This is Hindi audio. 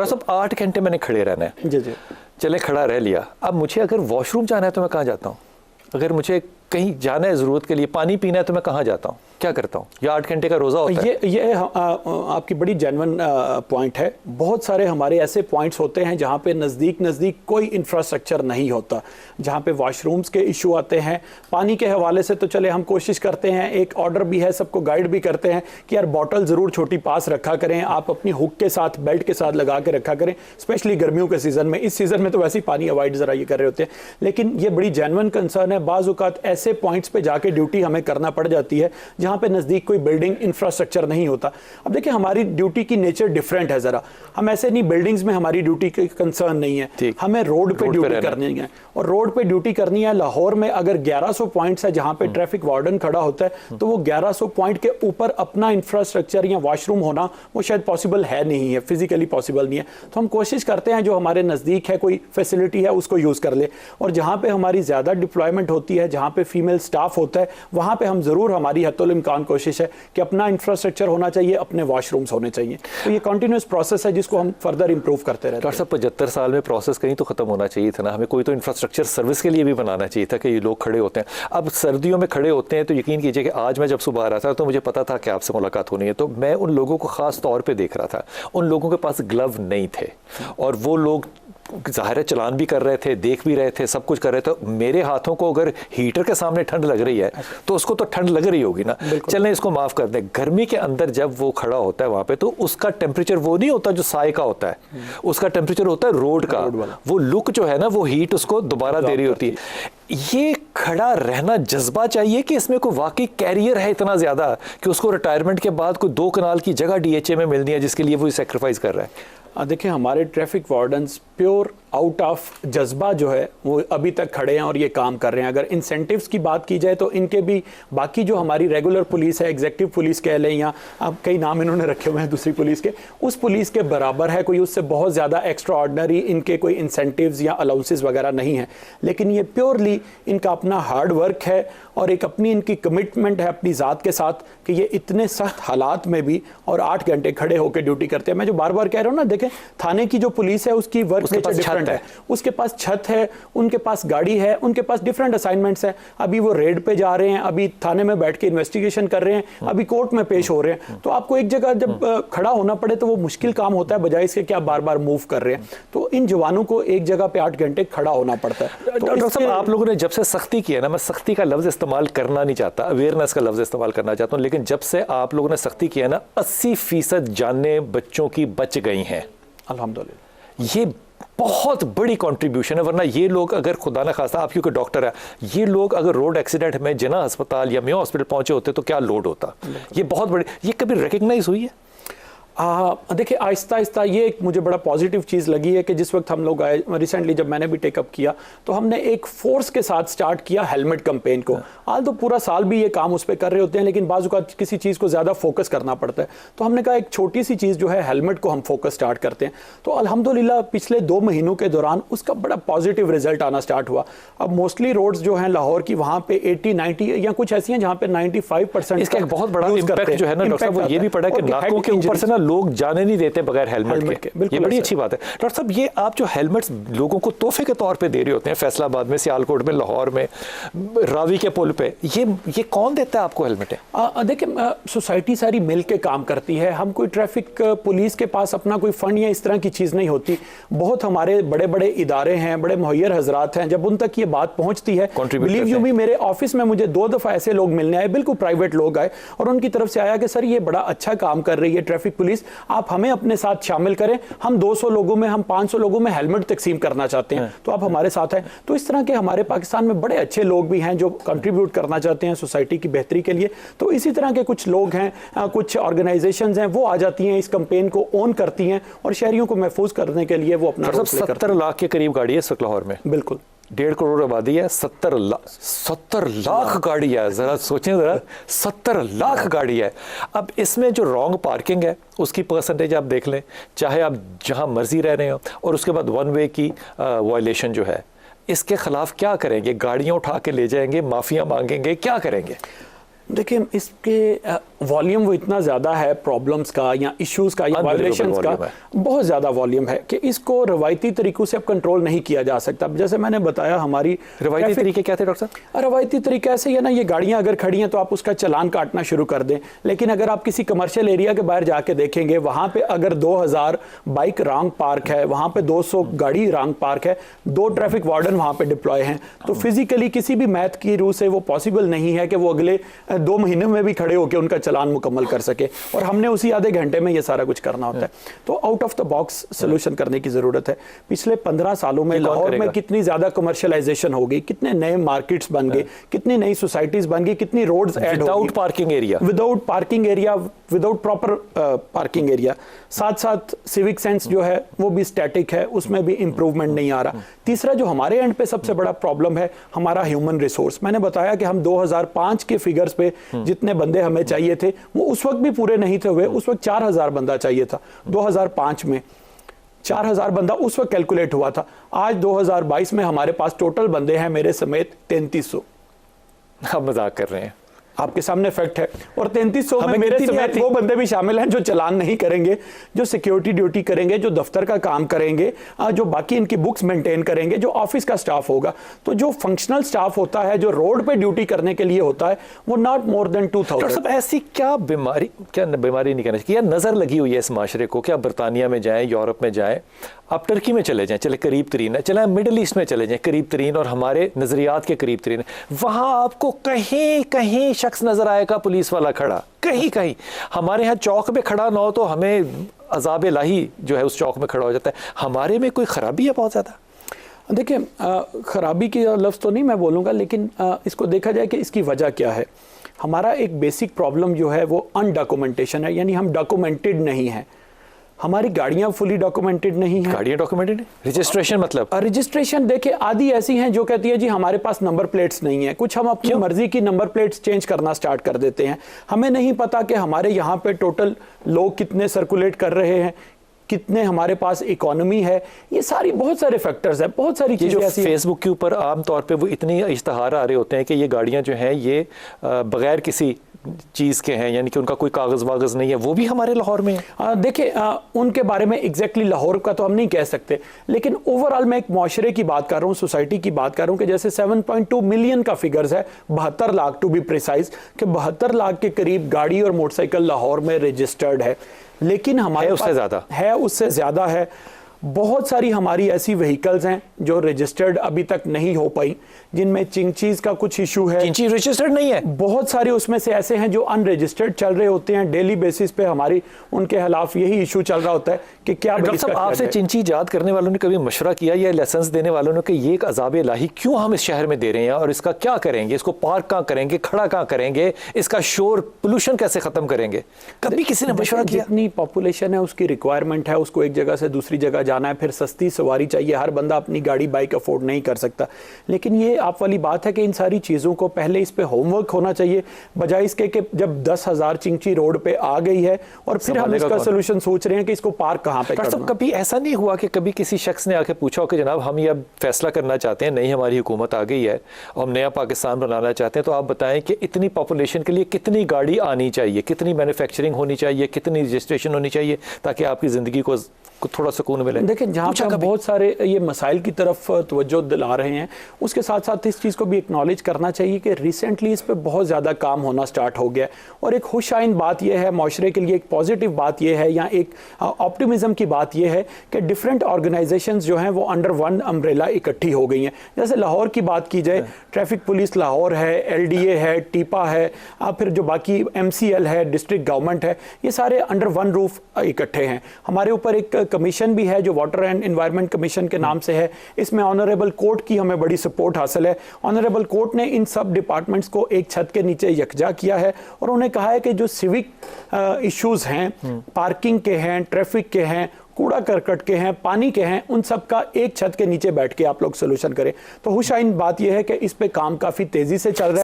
बस अब 8 घंटे मैंने खड़े रहना है। जी जी। चले खड़ा रह लिया, अब मुझे अगर वॉशरूम जाना है तो मैं कहाँ जाता हूँ? अगर मुझे कहीं जाना है ज़रूरत के लिए, पानी पीना है तो मैं कहाँ जाता हूँ, क्या करता हूँ? या 8 घंटे का रोज़ा होता है? ये आपकी बड़ी जेन्युइन पॉइंट है। बहुत सारे हमारे ऐसे पॉइंट्स होते हैं जहाँ पे नज़दीक कोई इंफ्रास्ट्रक्चर नहीं होता, जहाँ पे वॉशरूम्स के इशू आते हैं। पानी के हवाले से तो चले हम कोशिश करते हैं, एक ऑर्डर भी है, सबको गाइड भी करते हैं कि यार बॉटल ज़रूर छोटी पास रखा करें, आप अपनी हुक के साथ बेल्ट के साथ लगा के रखा करें, स्पेशली गर्मियों के सीज़न में। इस सीज़न में तो वैसे ही पानी अवॉइड ज़रा ये कर रहे होते हैं, लेकिन ये बड़ी जेन्युइन कंसर्न है। बाज़ औक़ात ऐसे पॉइंट्स पे जाके ड्यूटी हमें करना पड़ जाती है जहाँ पे नज़दीक कोई बिल्डिंग इंफ्रास्ट्रक्चर नहीं होता। अब देखिए हमारी ड्यूटी की नेचर डिफरेंट है ज़रा, हम ऐसे नहीं बिल्डिंग्स में हमारी ड्यूटी की कंसर्न नहीं है, हमें रोड पे ड्यूटी करनी है। और रोड पे ड्यूटी करनी है, लाहौर में अगर 1100 पॉइंट्स है जहाँ पे ट्रैफिक वार्डन खड़ा होता है, तो वो 1100 पॉइंट के ऊपर अपना इंफ्रास्ट्रक्चर या वॉशरूम होना वो शायद पॉसिबल है नहीं है, फिजिकली पॉसिबल नहीं है। तो हम कोशिश करते हैं जो हमारे नज़दीक है कोई फैसिलिटी है उसको यूज़ कर ले, और जहाँ पे हमारी ज़्यादा डिप्लॉयमेंट होती है, जहाँ पे फीमेल स्टाफ होता है, वहाँ पे हम ज़रूर, हमारी हत्तुल इम्कान कोशिश है कि अपना इंफ्रास्ट्रक्चर होना चाहिए, अपने वॉशरूम्स होने चाहिए। तो ये कंटिन्यूस प्रोसेस है जिसको हम फर्दर इंप्रूव करते रहते हैं। डॉक्टर साहब 75 साल में प्रोसेस कहीं तो खत्म होना चाहिए था ना, हमें कोई तो इंफ्रास्ट्रक्चर सर्विस के लिए भी बनाना चाहिए था कि ये लोग खड़े होते हैं। अब सर्दियों में खड़े होते हैं तो यकीन कीजिए कि आज मैं जब सुबह आ रहा था तो मुझे पता था कि आपसे मुलाकात होनी है, तो मैं उन लोगों को ख़ास तौर पर देख रहा था। उन लोगों के पास ग्लव नहीं थे और वो लोग ज़ाहिर है चलान भी कर रहे थे, देख भी रहे थे, सब कुछ कर रहे थे। मेरे हाथों को अगर हीटर के सामने ठंड लग रही है तो उसको तो ठंड लग रही होगी ना, चलें इसको माफ़ कर दें। गर्मी के अंदर जब वो खड़ा होता है वहाँ पे, तो उसका टेम्परेचर वो नहीं होता जो साए का होता है, उसका टेम्परेचर होता है रोड का। वो लुक जो है ना, वो हीट उसको दोबारा दे रही होती है। ये खड़ा रहना जज्बा चाहिए कि इसमें कोई वाकई कैरियर है इतना ज़्यादा कि उसको रिटायरमेंट के बाद कोई 2 कनाल की जगह DHA में मिलनी है जिसके लिए वो सेक्रीफाइस कर रहा है। देखिए हमारे traffic wardens pure out of जज्बा जो है वो अभी तक खड़े हैं और ये काम कर रहे हैं। अगर इंसेंटिव्स की बात की जाए तो इनके भी, बाकी जो हमारी रेगुलर पुलिस है, एग्जीक्यूटिव पुलिस कह लें या अब कई नाम इन्होंने रखे हुए हैं दूसरी पुलिस के, उस पुलिस के बराबर है, कोई उससे बहुत ज़्यादा एक्स्ट्रा ऑर्डनरी इनके कोई इंसेंटिव्स या अलाउंसेस वगैरह नहीं है। लेकिन ये प्योरली इनका अपना हार्ड वर्क है और एक अपनी इनकी कमिटमेंट है अपनी ज़ात के साथ कि ये इतने सख्त हालात में भी और 8 घंटे खड़े होकर ड्यूटी करते हैं। मैं जो बार बार कह रहा हूँ ना, देखें थाने की जो पुलिस है उसकी वर्क नेचर डिफरेंट है, उसके पास छत है, उनके पास गाड़ी है, उनके पास डिफरेंट असाइनमेंट्स हैं। अभी वो रेड पे जा रहे हैं, अभी थाने में बैठ के इन्वेस्टिगेशन कर रहे हैं, अभी कोर्ट में पेश हो रहे हैं। तो आपको एक जगह जब खड़ा होना पड़े तो वो मुश्किल काम होता है, बजाय इसके कि आप बार बार मूव कर रहे हैं। तो इन जवानों को एक जगह पे 8 घंटे खड़ा होना पड़ता है। तो डॉक्टर साहब आप लोगों ने जब से सख्ती की है ना, मैं सख्ती का लफ्ज इस्तेमाल करना नहीं चाहता, अवेयरनेस का लफ्ज इस्तेमाल करना चाहता हूँ, लेकिन जब से आप लोगों ने सख्ती की है ना, 80% जानें बच्चों की बच गई हैं अल्हम्दुलिल्लाह। ये बहुत बड़ी कंट्रीब्यूशन है। वरना ये लोग अगर खुदा न खास्ता, आप क्योंकि डॉक्टर है, ये लोग अगर रोड एक्सीडेंट में जिना अस्पताल या मेयो हॉस्पिटल पहुंचे होते तो क्या लोड होता। ये बहुत बड़ी, ये कभी रिकग्नाइज हुई है? देखिए आहिस्ता आहिस्ता ये एक मुझे बड़ा पॉजिटिव चीज़ लगी है कि जिस वक्त हम लोग आए, रिसेंटली जब मैंने भी टेकअप किया, तो हमने एक फोर्स के साथ स्टार्ट किया हेलमेट कैंपेन को। हाल तो पूरा साल भी ये काम उस पर कर रहे होते हैं, लेकिन बाजू का किसी चीज़ को ज़्यादा फोकस करना पड़ता है। तो हमने कहा एक छोटी सी चीज़ जो है हेलमेट को हम फोकस स्टार्ट करते हैं। तो अल्हम्दुलिल्लाह पिछले 2 महीनों के दौरान उसका बड़ा पॉजिटिव रिजल्ट आना स्टार्ट हुआ। अब मोस्टली रोड्स जो हैं लाहौर की, वहाँ पे 80-90 या कुछ ऐसी हैं जहाँ पे 95% इसका एक बहुत बड़ा इम्पैक्ट जो है ना डॉक्टर साहब, वो ये भी पड़ा कि नाकों के ऊपर से ना लोग जाने नहीं देते बगैर हेलमेट के। ये बड़ी अच्छी बात है। डॉक्टर साहब ये आप जो हेलमेट्स लोगों को तोहफे के तौर पे दे रहे होते हैं, फैसलाबाद में, सियालकोट में, लाहौर में, रावी के पुल पे, ये कौन देता है आपको हेलमेट? देखिए सोसाइटी सारी मिल के काम करती है। हम कोई ट्रैफिक पुलिस के पास अपना कोई फंड या इस तरह की चीज़ नहीं होती। बहुत हमारे बड़े बड़े इदारे हैं, बड़े मुहैयर हजरात हैं, जब उन तक ये बात पहुँचती है, बिलीव यू मी, मेरे ऑफिस में मुझे 2 दफ़ा ऐसे लोग मिलने आए, बिल्कुल प्राइवेट लोग आए, और उनकी तरफ से आया कि सर ये बड़ा अच्छा काम कर रही है ट्रैफिक पुलिस, आप हमें अपने साथ शामिल करें, हम 200 लोगों में, हम 500 लोगों में हेलमेट तकसीम करना चाहते हैं, तो आप हमारे साथ हैं। तो इस तरह के हमारे पाकिस्तान में बड़े अच्छे लोग भी हैं जो कंट्रीब्यूट करना चाहते हैं सोसाइटी की बेहतरी के लिए। तो इसी तरह के कुछ लोग हैं, कुछ ऑर्गेनाइजेशंस हैं, वो आ जाती हैं, इस कैंपेन को ओन करती हैं और शहरियों को महफूज करने के लिए वो अपना 70 लाख के करीब गाड़ी है लाहौर में। बिल्कुल 1.5 करोड़ आबादी है, 70 लाख गाड़ी है। ज़रा सोचें, ज़रा 70 लाख गाड़ी है। अब इसमें जो रॉन्ग पार्किंग है उसकी परसेंटेज आप देख लें, चाहे आप जहां मर्जी रह रहे हो, और उसके बाद 1 वे की वायलेशन जो है, इसके खिलाफ क्या करेंगे? गाड़ियां उठा के ले जाएंगे, माफिया मांगेंगे, क्या करेंगे? देखिए, इसके वॉल्यूम वो इतना ज़्यादा है प्रॉब्लम्स का या इश्यूज का या वायलेशंस का, बहुत ज़्यादा वॉल्यूम है कि इसको रवायती तरीकों से अब कंट्रोल नहीं किया जा सकता। जैसे मैंने बताया, हमारी रवायती तरीके क्या थे डॉक्टर साहब? रवायती तरीका ऐसे है ना, ये गाड़ियां अगर खड़ी हैं तो आप उसका चालान काटना शुरू कर दें, लेकिन अगर आप किसी कमर्शियल एरिया के बाहर जाके देखेंगे, वहां पे अगर 2000 बाइक रॉन्ग पार्क है, वहां पे 200 गाड़ी रॉन्ग पार्क है, 2 ट्रैफिक वार्डन वहां पे डिप्लॉय हैं, तो फिजिकली किसी भी मैथ की रूह से वो पॉसिबल नहीं है कि वो अगले 2 महीने में भी खड़े होकर उनका चालान मुकम्मल कर सके, और हमने उसी आधे घंटे में ये सारा कुछ करना होता है। तो out of the box solution करने की जरूरत है। पिछले 15 सालों में लाहौर में कितनी ज्यादा कमर्शियलाइजेशन हो गई, कितने नए मार्केट्स बन गए, कितनी नई सोसाइटीज बन गई, कितनी रोड्स ऐड हो गई without parking area, without proper parking area. साथ साथ सिविक सेंस जो है वो भी स्टैटिक है, उसमें भी इंप्रूवमेंट नहीं आ रहा। तीसरा जो हमारे एंड पे सबसे बड़ा प्रॉब्लम है, हमारा ह्यूमन रिसोर्स। मैंने बताया कि हम 2005 के फिगर्स पे जितने बंदे हमें चाहिए थे वो उस वक्त भी पूरे नहीं थे हुए। उस वक्त 4000 बंदा चाहिए था 2005 में, 4000 बंदा उस वक्त कैलकुलेट हुआ था। आज 2022 में हमारे पास टोटल बंदे हैं मेरे समेत 3300। आप मजाक कर रहे हैं? आपके सामने फैक्ट है। और 3300 में मेरे समेत वो बंदे भी शामिल हैं जो चालान नहीं करेंगे, जो सिक्योरिटी ड्यूटी करेंगे, जो दफ्तर का काम करेंगे, जो बाकी इनकी बुक्स मेंटेन करेंगे, जो ऑफिस का स्टाफ होगा। तो जो फंक्शनल स्टाफ होता है, जो रोड पे ड्यूटी करने के लिए होता है, वो नॉट मोर देन 2000। ऐसी क्या बीमारी नहीं कहना चाहिए, नजर लगी हुई है इस माशरे को कि आप बरतानिया में जाएं, यूरोप में जाएं, आप टर्की में चले जाएं, चले करीब तरीन है, चले मिडिल ईस्ट में चले जाएं, करीब तरीन और हमारे नजरियात के करीब तरीन है, वहां आपको कहीं कहीं शख्स नजर आएगा पुलिस वाला खड़ा, कहीं कहीं। हमारे यहाँ चौक में खड़ा ना हो तो हमें अजाब इलाही जो है उस चौक में खड़ा हो जाता है। हमारे में कोई खराबी है बहुत ज्यादा? देखिए, खराबी की लफ्ज़ तो नहीं मैं बोलूँगा, लेकिन इसको देखा जाए कि इसकी वजह क्या है। हमारा एक बेसिक प्रॉब्लम जो है वो अनडॉक्यूमेंटेशन है, यानी हम डॉक्यूमेंटेड नहीं है। हमारी गाड़ियां फुली डॉक्यूमेंटेड नहीं है। गाड़ियां डॉक्यूमेंटेड? रजिस्ट्रेशन मतलब? रजिस्ट्रेशन देखिए, आधी ऐसी हैं जो कहती है जी हमारे पास नंबर प्लेट्स नहीं है। कुछ हम अपनी मर्जी की नंबर प्लेट्स चेंज करना स्टार्ट कर देते हैं। हमें नहीं पता कि हमारे यहाँ पे टोटल लोग कितने सर्कुलेट कर रहे हैं, कितने हमारे पास इकोनॉमी है। ये सारी बहुत सारे फैक्टर्स हैं, बहुत सारी चीजें ऐसी। फेसबुक के ऊपर आमतौर पे वो इतनी इश्तहार आ रहे होते हैं कि ये गाड़ियां जो हैं ये बगैर किसी चीज़ के हैं, यानी कि उनका कोई कागज़ वागज़ नहीं है, वो भी हमारे लाहौर में है। देखिए, उनके बारे में एग्जैक्टली लाहौर का तो हम नहीं कह सकते, लेकिन ओवरऑल मैं एक मुआशरे की बात कर रहा हूँ, सोसाइटी की बात कर रहा हूँ कि जैसे 7.2 मिलियन का फिगर्स है, 72 लाख टू बी प्रिसाइज, कि 72 लाख के करीब गाड़ी और मोटरसाइकिल लाहौर में रजिस्टर्ड है। लेकिन हमारे उससे ज़्यादा है, उससे ज़्यादा है। बहुत सारी हमारी ऐसी व्हीकल्स हैं जो रजिस्टर्ड अभी तक नहीं हो पाई, जिनमें चिंचीज का कुछ इशू है। चिंची रजिस्टर्ड नहीं है। बहुत सारे उसमें से ऐसे हैं जो अनरजिस्टर्ड चल रहे होते हैं। डेली बेसिस पे हमारी उनके खिलाफ यही इशू चल रहा होता है कि क्या। डॉक्टर साहब, आपसे चिंची ईजाद करने वालों ने कभी मशवरा किया या लाइसेंस देने वालों ने कि ये एक अजाब इलाही क्यों हम इस शहर में दे रहे हैं और इसका क्या करेंगे, इसको पार्क कहाँ करेंगे, खड़ा कहाँ करेंगे, इसका शोर पोल्यूशन कैसे खत्म करेंगे? कभी किसी ने मशवरा किया? जितनी पॉपुलेशन है उसकी रिक्वायरमेंट है, उसको एक जगह से दूसरी जगह जाना है, फिर सस्ती सवारी चाहिए। हर बंदा अपनी गाड़ी बाइक अफोर्ड नहीं कर सकता। लेकिन ये आप वाली बात है कि इन सारी चीजों को पहले इस पे होमवर्क होना चाहिए, बजाय इसके कि जब 10,000 चिंची रोड पे आ गई है और फिर हम इसका सोल्यूशन सोच रहे हैं कि इसको पार्क कहां पे करना। कभी ऐसा नहीं हुआ कि कभी किसी शख्स ने आके पूछा हो कि जनाब हम ये अब फैसला करना चाहते हैं, नई हमारी हुकूमत आ गई है और हम नया पाकिस्तान बनाना चाहते हैं, तो आप बताएं कि इतनी पॉपुलेशन के लिए कितनी गाड़ी आनी चाहिए, कितनी मैन्युफैक्चरिंग होनी चाहिए, कितनी रजिस्ट्रेशन होनी चाहिए ताकि आपकी ज़िंदगी को थोड़ा सुकून मिले? देखिए, जहाँ पे बहुत सारे ये मसाइल की तरफ तवज्जो दिला रहे हैं, उसके साथ साथ इस चीज़ को भी एक्नॉलेज करना चाहिए कि रिसेंटली इस पे बहुत ज़्यादा काम होना स्टार्ट हो गया। और एक खुशाइन बात यह है, माशरे के लिए एक पॉजिटिव बात यह है या एक ऑप्टिमिज्म की बात यह है कि डिफरेंट ऑर्गेनाइजेशंस जो हैं वो अंडर वन अम्ब्रेला इकट्ठी हो गई हैं। जैसे लाहौर की बात की जाए, ट्रैफिक पुलिस लाहौर है, LDA है, टीपा है, फिर जो बाकी MCL है, डिस्ट्रिक्ट गवर्नमेंट है, ये सारे अंडर वन रूफ इकट्ठे हैं। हमारे ऊपर एक कमीशन भी है जो वाटर एंड एनवायरनमेंट कमीशन के नाम से है। इसमें ऑनरेबल कोर्ट की हमें बड़ी सपोर्ट हासिल है। ऑनरेबल कोर्ट ने इन सब डिपार्टमेंट्स को एक छत के नीचे यकजा किया है और उन्हें कहा है कि जो सिविक इश्यूज हैं, पार्किंग के हैं, ट्रैफिक के हैं, कूड़ा करकट के हैं, पानी के हैं, उन सब का एक छत के नीचे बैठ के आप लोग सोल्यूशन करें। तो खुशाइन बात यह है कि इस पे काम काफी तेजी से चल रहा है।